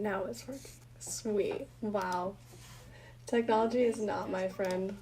now it's working. Sweet. Wow. Technology is not my friend.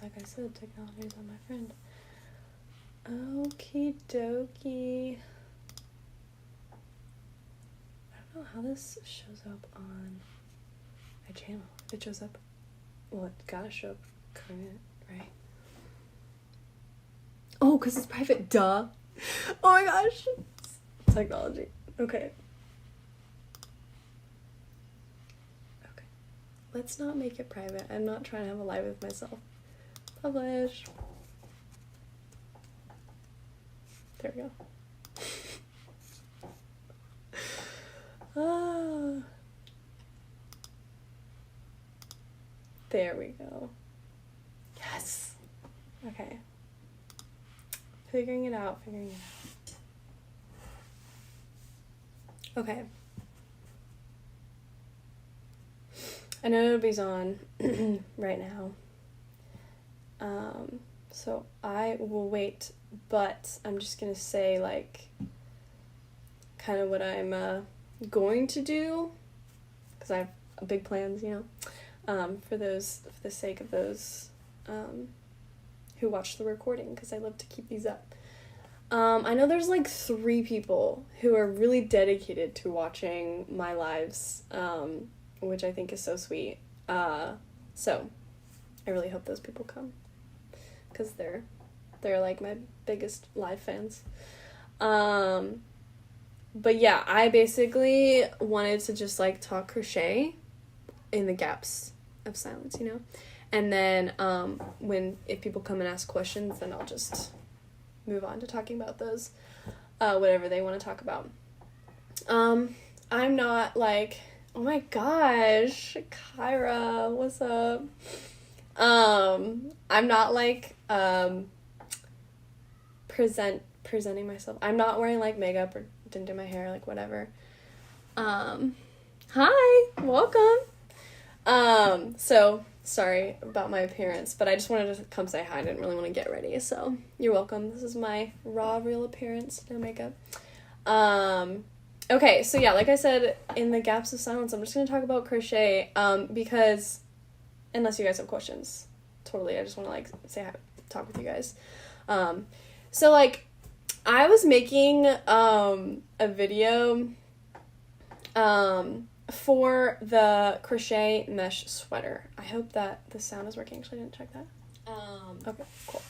Like I said, technology is not my friend. Okie dokie. I don't know how this shows up on my channel. It shows up, well, it gotta show up current, right? Oh, because it's private, duh. Oh my gosh. Technology. Okay. Okay. Let's not make it private. I'm not trying to have a live with myself. Publish. There we go. Ah. There we go. Yes. Okay. Figuring it out. Okay. I know nobody's on right now. So I will wait, but I'm just gonna say, like, kind of what I'm going to do, because I have big plans, you know, for the sake of those who watch the recording, because I love to keep these up. I know there's like 3 people who are really dedicated to watching my lives, which I think is so sweet. So I really hope those people come, because they're like my biggest live fans. But yeah, I basically wanted to just like talk crochet in the gaps of silence, you know? And then if people come and ask questions, then I'll just move on to talking about those, whatever they want to talk about. I'm not like, oh my gosh, Kyra, what's up? I'm not like presenting myself. I'm not wearing like makeup or didn't do my hair, like whatever. Hi, welcome. So sorry about my appearance, but I just wanted to come say hi. I didn't really want to get ready, so you're welcome. This is my raw, real appearance, no makeup. Okay, so yeah, like I said, in the gaps of silence, I'm just gonna talk about crochet, because unless you guys have questions, totally, I just want to like say hi, talk with you guys. So like, I was making a video for the crochet mesh sweater. I hope that the sound is working. Actually, I didn't check that. Okay, cool.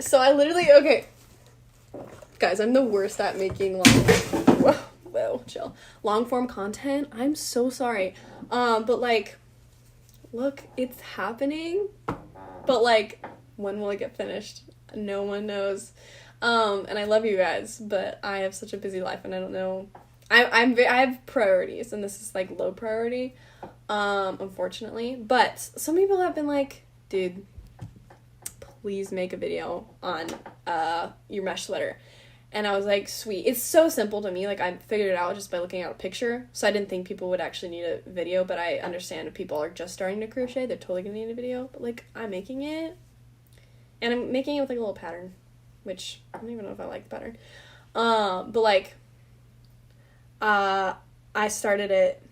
So I literally, okay, guys, I'm the worst at making long form content. I'm so sorry. But like, look, it's happening. But like, when will it get finished? No one knows. And I love you guys, but I have such a busy life, and I don't know. I have priorities, and this is like low priority, unfortunately. But some people have been like, dude, please make a video on your mesh sweater. And I was like, sweet. It's so simple to me. Like, I figured it out just by looking at a picture. So I didn't think people would actually need a video, but I understand if people are just starting to crochet, they're totally gonna need a video. But like, I'm making it, and I'm making it with like a little pattern, which I don't even know if I like the pattern. But like, I started it,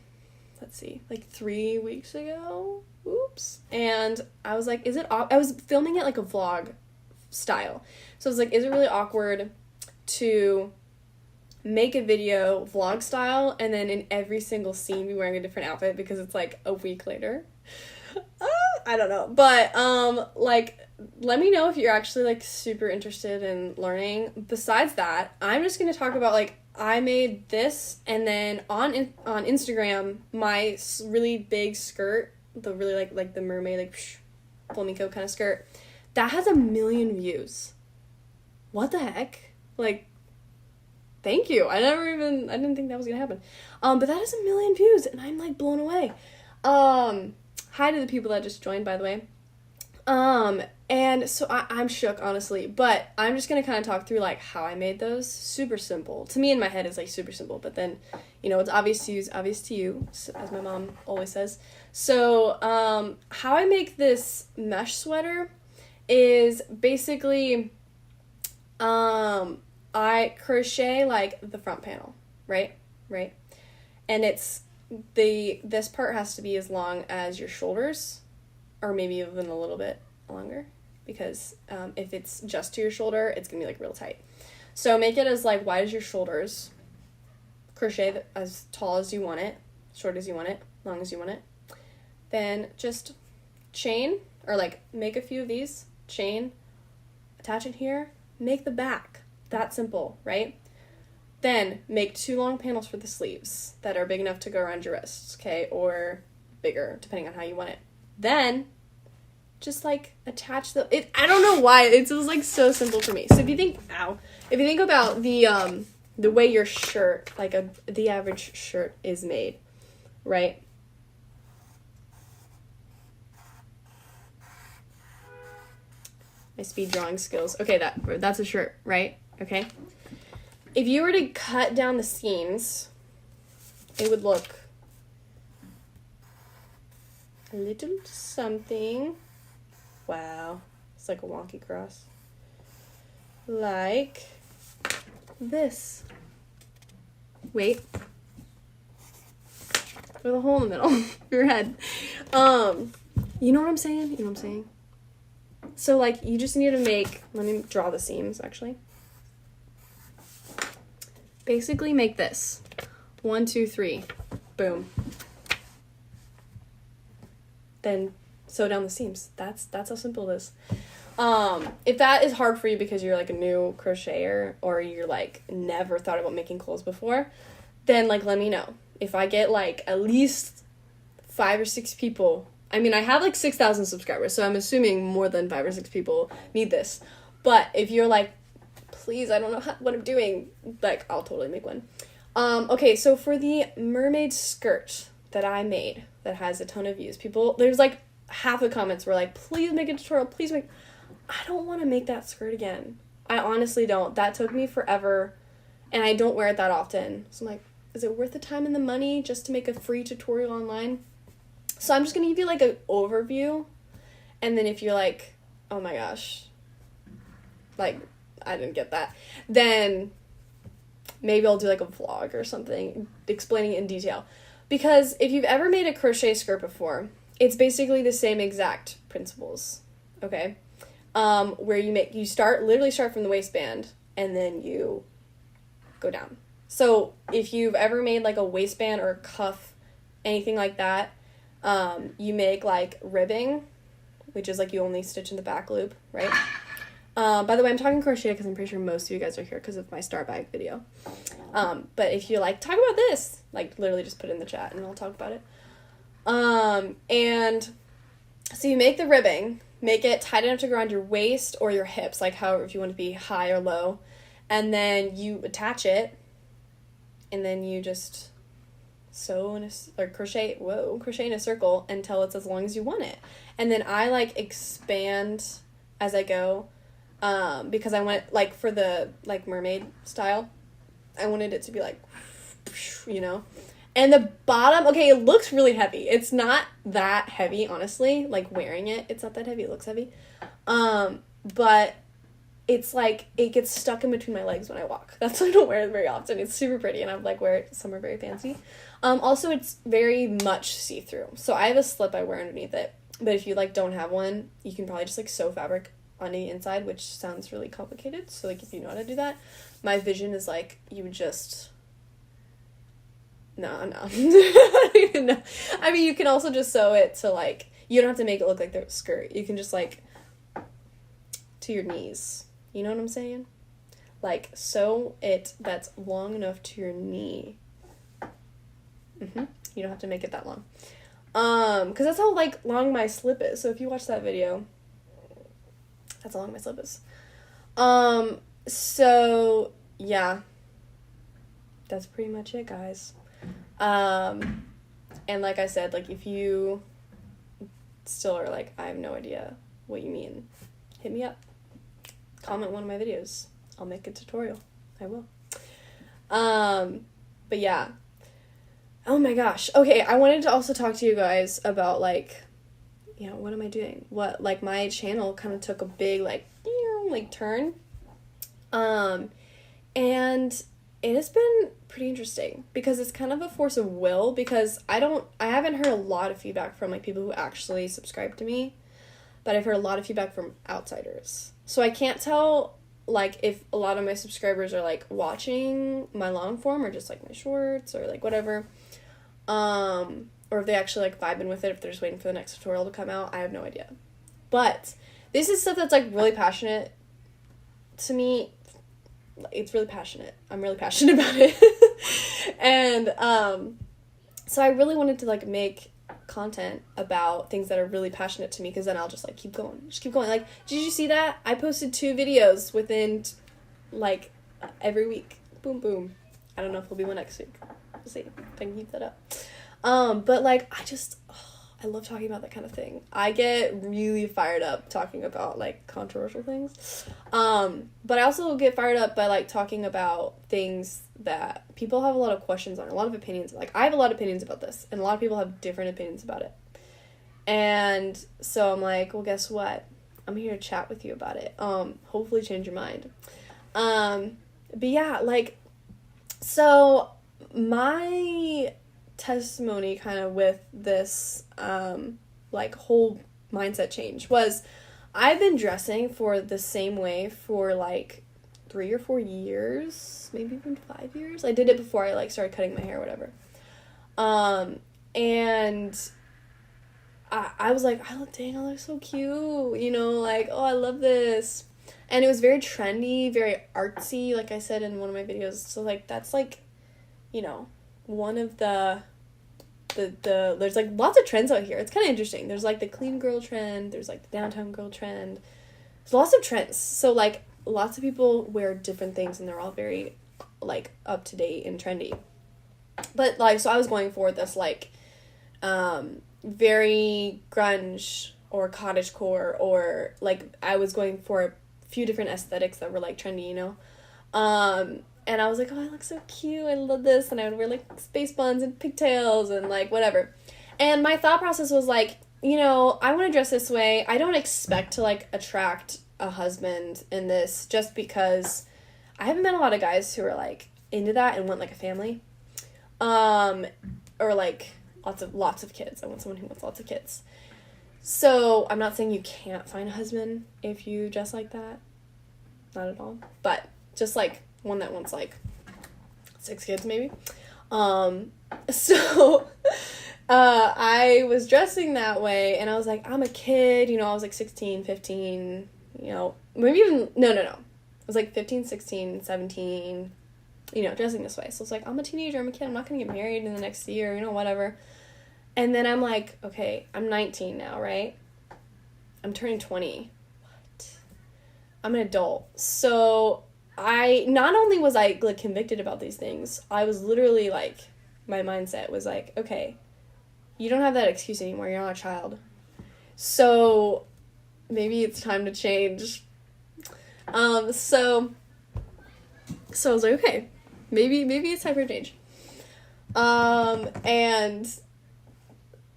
let's see, like 3 weeks ago. Oops. And I was like, I was filming it like a vlog style. So I was like, is it really awkward to make a video vlog style and then in every single scene be wearing a different outfit because it's like a week later? I don't know. But, like, let me know if you're actually, like, super interested in learning. Besides that, I'm just gonna talk about, like, I made this, and then on Instagram, my really big skirt, the really, like the mermaid, like, flamenco kind of skirt, that has 1 million views. What the heck? Like, thank you. I didn't think that was gonna happen. But that has 1 million views, and I'm, like, blown away. Hi to the people that just joined, by the way. And so I'm shook, honestly, but I'm just gonna kind of talk through, like, how I made those. Super simple. To me, in my head, it's, like, super simple, but then You know, it's obvious to you is obvious to you, as my mom always says. So, how I make this mesh sweater is basically, I crochet, like, the front panel, right? And this part has to be as long as your shoulders, or maybe even a little bit longer, because, if it's just to your shoulder, it's gonna be, like, real tight. So make it as, like, wide as your shoulders, crochet as tall as you want it, short as you want it, long as you want it. Then just chain, or like make a few of these, chain, attach it here, make the back. That simple, right? Then make 2 long panels for the sleeves that are big enough to go around your wrists, okay? Or bigger, depending on how you want it. Then just like attach I don't know why, it was like so simple for me. So if you think about the way your shirt, like the average shirt is made, right? My speed drawing skills. Okay, that's a shirt, right? Okay. If you were to cut down the seams, it would look a little something. Wow. It's like a wonky cross. Like this. Wait. With a hole in the middle of your head. You know what I'm saying? So, like, you just need to let me draw the seams, actually. Basically make this. 1, 2, 3. Boom. Then sew down the seams. That's how simple it is. If that is hard for you because you're like a new crocheter, or you're like never thought about making clothes before, then like let me know. If I get like at least 5 or 6 people, I mean I have like 6,000 subscribers, so I'm assuming more than 5 or 6 people need this. But if you're like, please, I don't know what I'm doing, like I'll totally make one. Okay, so for the mermaid skirt that I made that has a ton of views, there's like half the comments were like, please make a tutorial, please make. I don't want to make that skirt again. I honestly don't. That took me forever, and I don't wear it that often. So I'm like, is it worth the time and the money just to make a free tutorial online? So I'm just going to give you like an overview, and then if you're like, oh my gosh, like, I didn't get that, then maybe I'll do like a vlog or something explaining it in detail. Because if you've ever made a crochet skirt before, it's basically the same exact principles, okay? Where you literally start from the waistband, and then you go down. So if you've ever made like a waistband or a cuff, anything like that, you make like ribbing, which is like you only stitch in the back loop, right? By the way, I'm talking crochet because I'm pretty sure most of you guys are here because of my star bag video. But if you're like, talk about this, like literally just put it in the chat and I'll talk about it. And so you make the ribbing, make it tight enough to go around your waist or your hips, like however, if you want to be high or low, and then you attach it, and then you just crochet in a circle until it's as long as you want it. And then I like expand as I go, because I want, like, for the like mermaid style, I wanted it to be like, you know. And the bottom, okay, it looks really heavy. It's not that heavy, honestly. Like, wearing it, it's not that heavy. It looks heavy. But it's like, it gets stuck in between my legs when I walk. That's why I don't wear it very often. It's super pretty, and I like wear it somewhere very fancy. Also, it's very much see-through. So I have a slip I wear underneath it. But if you, like, don't have one, you can probably just, like, sew fabric on the inside, which sounds really complicated. So, like, if you know how to do that, my vision is, like, you would just... No. I don't even know. I mean, you can also just sew it to, like, you don't have to make it look like the skirt. You can just, like, to your knees. You know what I'm saying? Like, sew it that's long enough to your knee. You don't have to make it that long. Because that's how, like, long my slip is. So if you watch that video, that's how long my slip is. So, yeah. That's pretty much it, guys. And like I said, like, if you still are like, I have no idea what you mean, hit me up. Comment one of my videos. I'll make a tutorial. I will. But yeah. Oh my gosh. Okay, I wanted to also talk to you guys about, like, what am I doing? What, like, my channel kind of took a big, like turn. And it has been pretty interesting because it's kind of a force of will, because I haven't heard a lot of feedback from, like, people who actually subscribe to me, but I've heard a lot of feedback from outsiders. So I can't tell, like, if a lot of my subscribers are, like, watching my long form or just, like, my shorts or, like, whatever. Or if they actually, like, vibing with it, if they're just waiting for the next tutorial to come out. I have no idea. But this is stuff that's, like, really passionate to me. It's really passionate. I'm really passionate about it. And, so I really wanted to, like, make content about things that are really passionate to me, because then I'll just, like, keep going. Like, did you see that? I posted 2 videos within, like, every week. Boom, boom. I don't know if it'll be one next week. We'll see if I can keep that up. But, like, I love talking about that kind of thing. I get really fired up talking about, like, controversial things. But I also get fired up by, like, talking about things that people have a lot of questions on, a lot of opinions. Like, I have a lot of opinions about this, and a lot of people have different opinions about it. And so I'm like, well, guess what? I'm here to chat with you about it. Hopefully change your mind. But yeah, like, so my testimony kind of with this, like, whole mindset change was, I've been dressing for the same way for, like, 3 or 4 years, maybe even 5 years. I did it before I, like, started cutting my hair or whatever. And I was like, I look so cute, like, oh, I love this. And it was very trendy, very artsy, like I said in one of my videos. So, like, that's, like, one of there's, like, lots of trends out here. It's kind of interesting. There's, like, the clean girl trend. There's, like, the downtown girl trend. There's lots of trends. So, like, lots of people wear different things, and they're all very, like, up-to-date and trendy. But, like, so I was going for this, like, very grunge or cottagecore, or, like, I was going for a few different aesthetics that were, like, trendy, and I was like, oh, I look so cute, I love this, and I would wear, like, space buns and pigtails and, like, whatever. And my thought process was, like, I want to dress this way. I don't expect to, like, attract a husband in this, just because I haven't met a lot of guys who are, like, into that and want, like, a family. Or, like, lots of kids. I want someone who wants lots of kids. So, I'm not saying you can't find a husband if you dress like that. Not at all. But, just, like, one that wants, like, 6 kids, maybe. So, I was dressing that way, and I was like, I'm a kid, I was, like, 16, 15, maybe even, no. I was, like, 15, 16, 17, dressing this way. So, it's like, I'm a teenager, I'm a kid, I'm not gonna get married in the next year, whatever. And then I'm like, okay, I'm 19 now, right? I'm turning 20. What? I'm an adult. So, not only was I, like, convicted about these things, I was literally, like, my mindset was like, okay, you don't have that excuse anymore, you're not a child. So, maybe it's time to change. So I was like, okay, maybe it's time for a change. And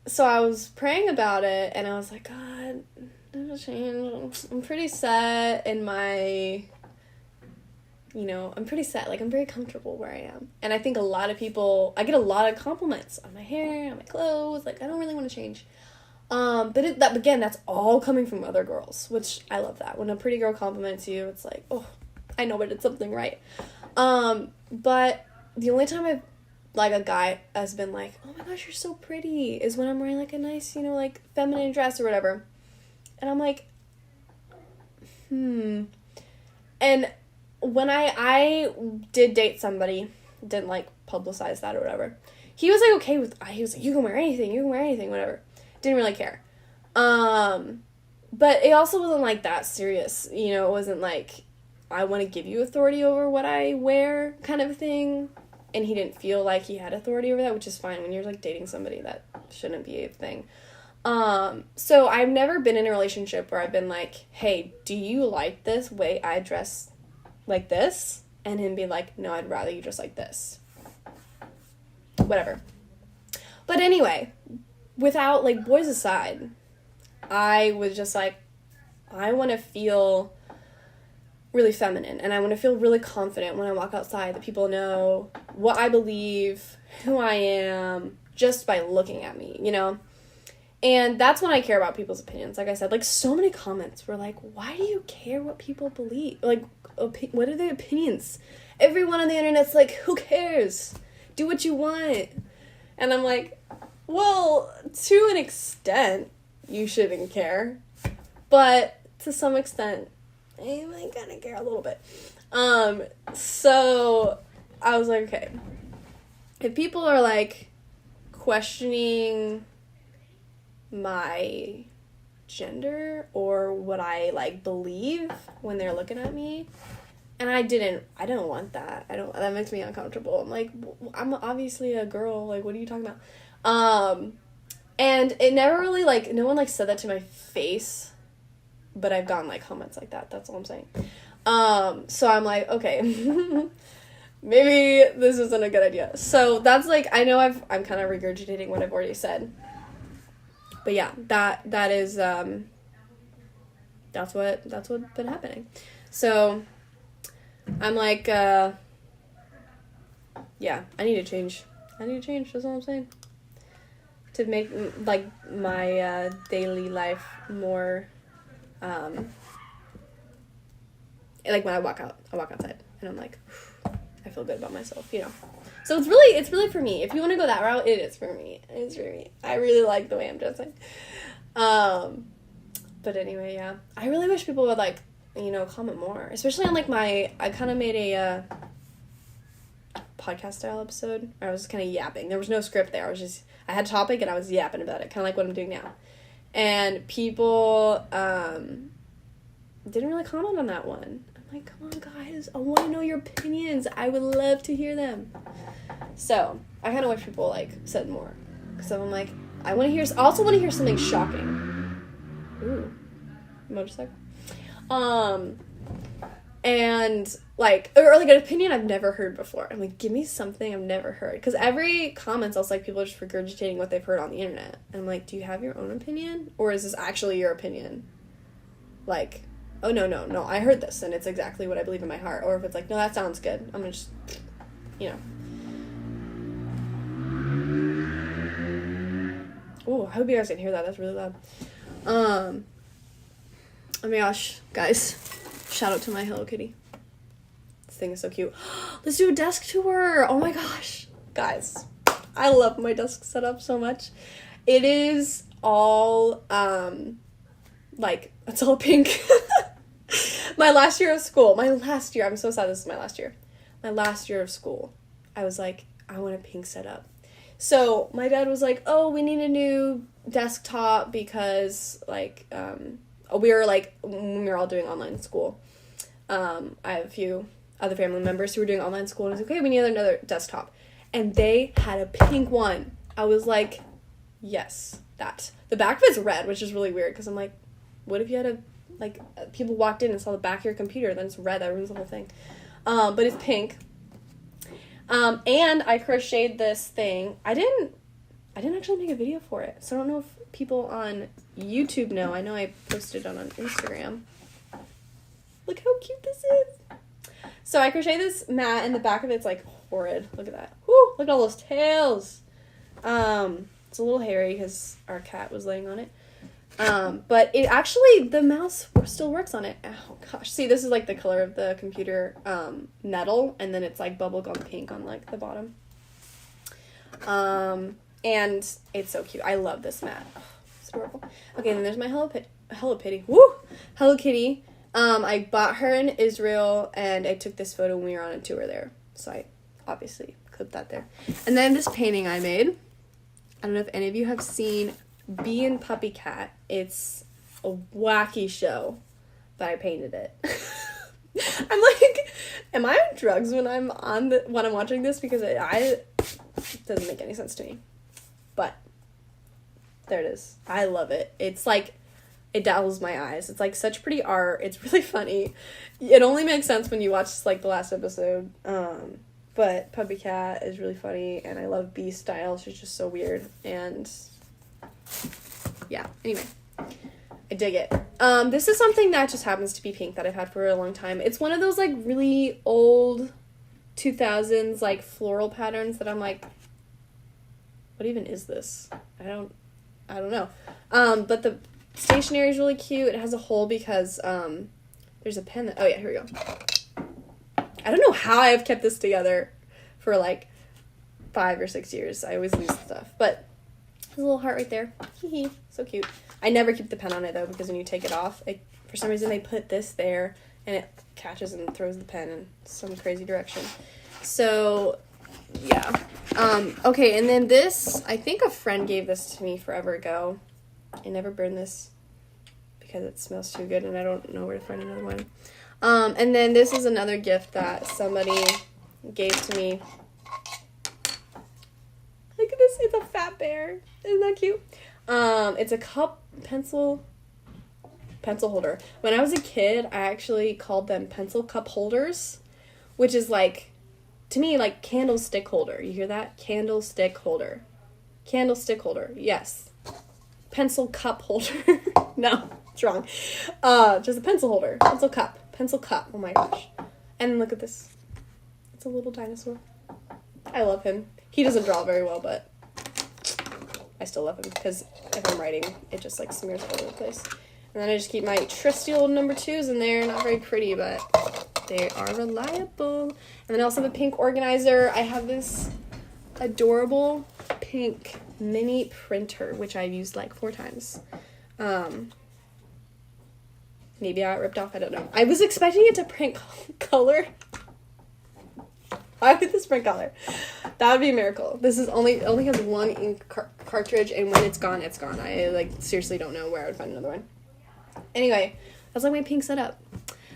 so I was praying about it, and I was like, God, there's a change. I'm pretty set in my, I'm pretty set. Like, I'm very comfortable where I am. And I think a lot of people, I get a lot of compliments on my hair, on my clothes. Like, I don't really want to change. But again, that's all coming from other girls, which I love that. When a pretty girl compliments you, it's like, oh, I know I did something right. But the only time like, a guy has been like, oh my gosh, you're so pretty, is when I'm wearing, like, a nice, like, feminine dress or whatever. And I'm like, And when I did date somebody, didn't, like, publicize that or whatever, he was, like, okay with, he was like, you can wear anything, whatever. Didn't really care. But it also wasn't, like, that serious, it wasn't, like, I want to give you authority over what I wear kind of thing. And he didn't feel like he had authority over that, which is fine. When you're, like, dating somebody, that shouldn't be a thing. So I've never been in a relationship where I've been like, hey, do you like this way I dress like this? And him be like, no, I'd rather you dress like this. Whatever. But anyway, without, like, boys aside, I was just like, I want to feel really feminine, and I want to feel really confident when I walk outside, that people know what I believe, who I am, just by looking at me, you know? And that's when I care about people's opinions. Like I said, like, so many comments were like, why do you care what people believe? Like, what are their opinions? Everyone on the internet's like, who cares? Do what you want. And I'm like, well, to an extent, you shouldn't care. But to some extent, you might kind of care a little bit. So I was like, okay, if people are, like, questioning my gender or what I, like, believe when they're looking at me, and I didn't want that. That makes me uncomfortable. I'm like, I'm obviously a girl. Like, what are you talking about? And it never really, like, no one, like, said that to my face, but I've gotten, like, comments like that. That's all I'm saying. So I'm like, okay, maybe this isn't a good idea. So that's, like, I know I'm kind of regurgitating what I've already said. But yeah, that is, that's what's been happening. So I'm like, yeah, I need to change. That's all I'm saying. To make, like, my, daily life more, like, when I walk outside, and I'm like, I feel good about myself, you know. So it's really for me. If you want to go that route, it is for me. It's for me. I really like the way I'm dressing. But anyway, yeah. I really wish people would, like, you know, comment more. Especially on, like, I kind of made a, podcast style episode where I was kind of yapping. There was no script there. I had a topic and I was yapping about it, kind of like what I'm doing now. And people, didn't really comment on that one. I'm like, come on, guys. I want to know your opinions. I would love to hear them. So, I kind of wish people, like, said more. Because I'm like, I also want to hear something shocking. Ooh. Motorcycle. And, like, or, like, an opinion I've never heard before. I'm like, give me something I've never heard. Because every comment's also, like, people are just regurgitating what they've heard on the internet. And I'm like, do you have your own opinion? Or is this actually your opinion? Like, oh, no, I heard this, and it's exactly what I believe in my heart. Or if it's like, no, that sounds good, I'm gonna just, you know. Oh, I hope you guys can hear that. That's really loud. Oh my gosh, guys. Shout out to my Hello Kitty. This thing is so cute. Let's do a desk tour. Oh my gosh. Guys, I love my desk setup so much. It is all, like, it's all pink. My last year of school. I'm so sad this is my last year. My last year of school. I was like, I want a pink setup. So my dad was like, oh, we need a new desktop because, like, we were, like, when we were all doing online school. I have a few other family members who were doing online school, and I was like, okay, we need another desktop. And they had a pink one. I was like, yes, that. The back of it's red, which is really weird, because I'm like, what if you had people walked in and saw the back of your computer, then it's red, that ruins the whole thing. But it's pink. And I crocheted this thing. I didn't actually make a video for it, so I don't know if people on YouTube know. I know I posted it on Instagram. Look how cute this is. So I crocheted this mat, and the back of it's, like, horrid. Look at that. Whoo! Look at all those tails. It's a little hairy because our cat was laying on it. But it actually, the mouse still works on it. Oh gosh. See, this is, like, the color of the computer, metal, and then it's, like, bubblegum pink on, like, the bottom. And it's so cute. I love this mat. Oh, it's adorable. Okay, then there's my Hello Kitty. Woo! Hello Kitty. I bought her in Israel, and I took this photo when we were on a tour there. So I obviously clipped that there. And then this painting I made. I don't know if any of you have seen Bee and Puppy Cat. It's a wacky show, but I painted it. I'm like, am I on drugs when I'm watching this? Because it doesn't make any sense to me. But there it is. I love it. It's like, it dazzles my eyes. It's, like, such pretty art. It's really funny. It only makes sense when you watch, like, the last episode. But Puppy Cat is really funny, and I love Bee's style. She's just so weird, and yeah, anyway. I dig it. This is something that just happens to be pink that I've had for a long time. It's one of those, like, really old 2000s, like, floral patterns that I'm like, what even is this? I don't know. But the stationery is really cute. It has a hole because, there's a pen that, oh yeah, here we go. I don't know how I've kept this together for, like, 5 or 6 years. I always lose stuff, but there's a little heart right there. Hee so cute. I never keep the pen on it, though, because when you take it off, for some reason they put this there, and it catches and throws the pen in some crazy direction. So, yeah. Okay, and then this, I think a friend gave this to me forever ago. I never burned this because it smells too good, and I don't know where to find another one. And then this is another gift that somebody gave to me. Look at this, it's a fat bear. Isn't that cute? It's a pencil holder. When I was a kid, I actually called them pencil cup holders, which is like, to me, like candlestick holder. You hear that? Candlestick holder. Candlestick holder. Yes. Pencil cup holder. No, it's wrong. Just a pencil holder. Pencil cup. Pencil cup. Oh my gosh. And look at this. It's a little dinosaur. I love him. He doesn't draw very well, but I still love him because if I'm writing, it just like smears all over the place. And then I just keep my trusty old number 2s in there. Not very pretty, but they are reliable. And then I also have a pink organizer. I have this adorable pink mini printer, which I've used like 4 times. Maybe I got ripped off. I don't know. I was expecting it to print color. Why would this print color? That would be a miracle. This is only has one ink cartridge, and when it's gone, it's gone. I like seriously don't know where I would find another one. Anyway, that's like my pink setup.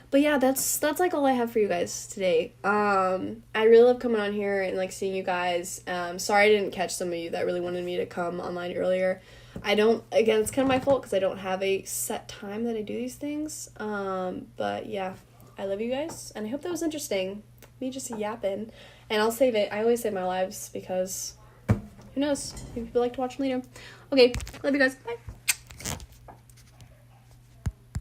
But yeah, that's like all I have for you guys today. I really love coming on here and like seeing you guys. Sorry I didn't catch some of you that really wanted me to come online earlier. Again, it's kind of my fault because I don't have a set time that I do these things. But yeah, I love you guys, and I hope that was interesting. Me just yapping, and I'll save it. I always save my lives because who knows? Maybe people like to watch them later. Okay, love you guys. Bye.